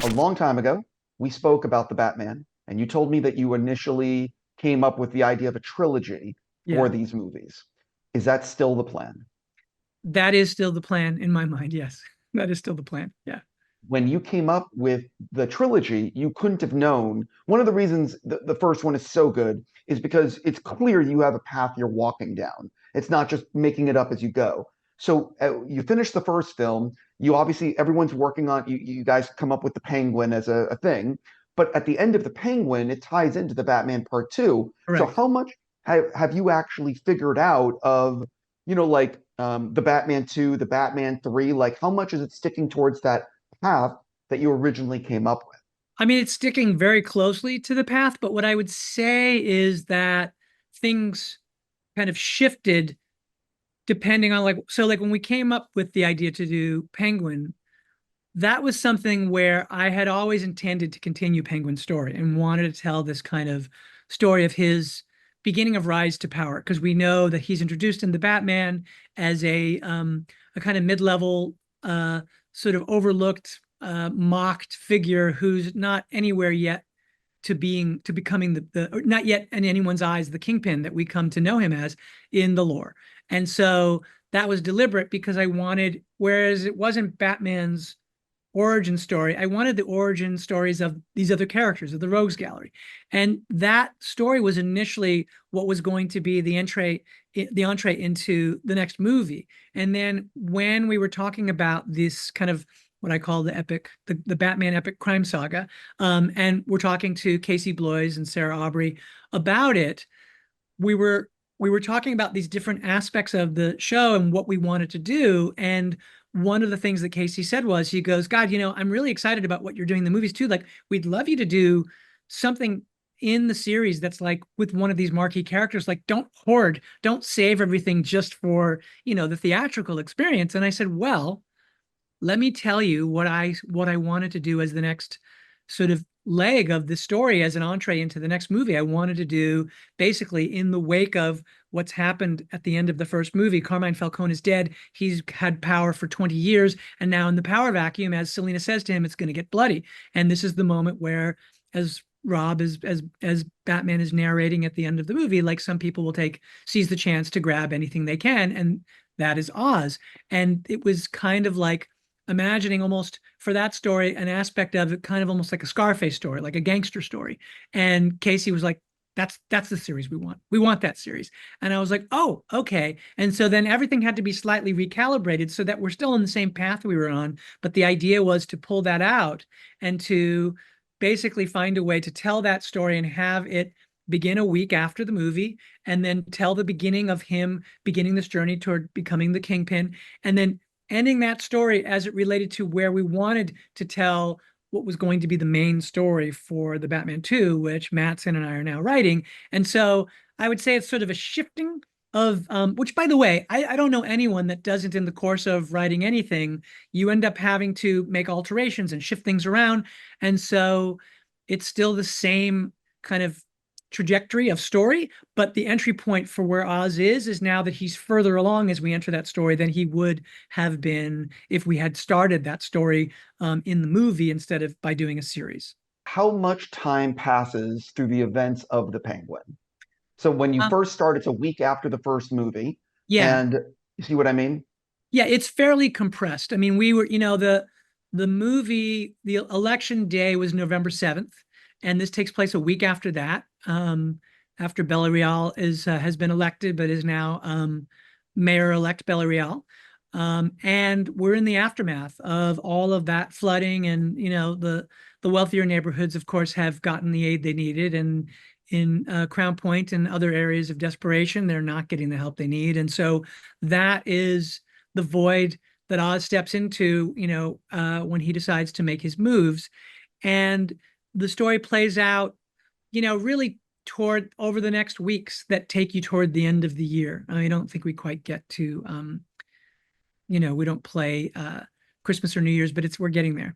A long time ago, we spoke about the Batman, and you told me that you initially came up with the idea of a trilogy for Yeah, these movies. Is that still the plan? that is still the plan in my mind. Yes, that is still the plan. Yeah. When you came up with the trilogy, you couldn't have known. One of the reasons the first one is so good is because it's clear you have a path you're walking down. It's not just making it up as you go. So you finish the first film. You obviously, everyone's working on, you guys come up with the Penguin as a thing. But at the end of the Penguin, it ties into the Batman Part Two. So Correct. how much have you actually figured out of, like the Batman 2, the Batman 3? Like, how much is it sticking towards that path that you originally came up with? I mean, it's sticking very closely to the path, but what I would say is that things kind of shifted depending on like when we came up with the idea to do Penguin, that was something where I had always intended to continue Penguin's story and wanted to tell this kind of story of his beginning of rise to power, because we know that he's introduced in the Batman as a kind of mid-level sort of overlooked mocked figure who's not anywhere yet to becoming the not yet in anyone's eyes the kingpin that we come to know him as in the lore. And so that was deliberate because I wanted, whereas it wasn't Batman's origin story, I wanted the origin stories of these other characters of the Rogues Gallery. And that story was initially what was going to be the entree into the next movie. And then when we were talking about this kind of what I call the Batman epic crime saga, and we're talking to Casey Bloys and Sarah Aubrey about it, we were we were talking about these different aspects of the show and what we wanted to do. And one of the things that Casey said was, he goes, God, I'm really excited about what you're doing in the movies too. Like, we'd love you to do something in the series that's like with one of these marquee characters. Like, don't save everything just for, the theatrical experience. And I said, well, let me tell you what I wanted to do as the next sort of leg of the story as an entree into the next movie. I wanted to do basically in the wake of what's happened at the end of the first movie. Carmine Falcone is dead. He's had power for 20 years. And now in the power vacuum, as Selena says to him, it's going to get bloody. And this is the moment where, as Rob as Batman is narrating at the end of the movie, like some people will seize the chance to grab anything they can. And that is Oz. And it was kind of like imagining almost for that story an aspect of it kind of almost like a Scarface story, like a gangster story. And Casey was like, that's the series we want. We want that series. And I was like, oh, okay. And so then everything had to be slightly recalibrated so that we're still on the same path we were on. But the idea was to pull that out and to basically find a way to tell that story and have it begin a week after the movie, and then tell the beginning of him beginning this journey toward becoming the kingpin, and then ending that story as it related to where we wanted to tell what was going to be the main story for the Batman 2, which Mattson and I are now writing. And so I would say it's sort of a shifting of, which by the way, I don't know anyone that doesn't in the course of writing anything, you end up having to make alterations and shift things around. And so it's still the same kind of trajectory of story, but the entry point for where Oz is now that he's further along as we enter that story than he would have been if we had started that story in the movie instead of by doing a series. How much time passes through the events of the Penguin? So when you Um, first start, it's a week after the first movie, yeah, and you see what I mean? yeah, it's fairly compressed. I mean, we were, the movie, the election day was November 7th, and this takes place a week after that. After Villarreal has been elected, but is now Mayor-elect Villarreal. And we're in the aftermath of all of that flooding, and the wealthier neighborhoods, of course, have gotten the aid they needed, and in Crown Point and other areas of desperation, they're not getting the help they need, and so that is the void that Oz steps into, when he decides to make his moves. And the story plays out, really toward over the next weeks that take you toward the end of the year. I don't think we quite get to, we don't play Christmas or New Year's, but we're getting there.